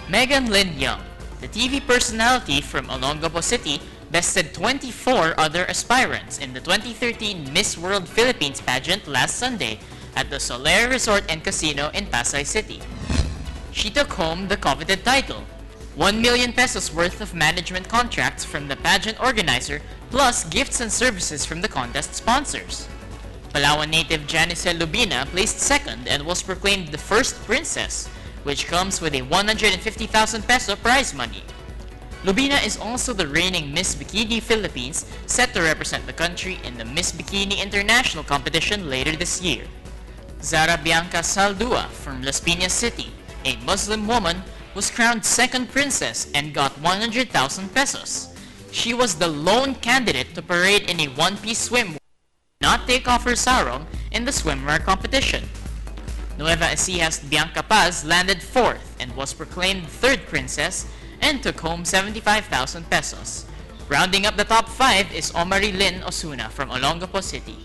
Megan Lynn Young, the TV personality from Olongapo City, bested 24 other aspirants in the 2013 Miss World Philippines pageant last Sunday at the Soler Resort and Casino in Pasay City. She took home the coveted title, 1 million pesos worth of management contracts from the pageant organizer plus gifts and services from the contest sponsors. Palawan native Janice Lubina placed second and was proclaimed the first princess, which comes with a 150,000 peso prize money. Lubina is also the reigning Miss Bikini Philippines, set to represent the country in the Miss Bikini International competition later this year. Zara Bianca Saldua from Las Piñas City, a Muslim woman, was crowned second princess and got 100,000 pesos. She was the lone candidate to parade in a one-piece swimwear, not take off her sarong in the swimwear competition. Nueva Ecija's Bianca Paz landed fourth and was proclaimed third princess and took home 75,000 pesos. Rounding up the top 5 is Omari Lynn Osuna from Olongapo City.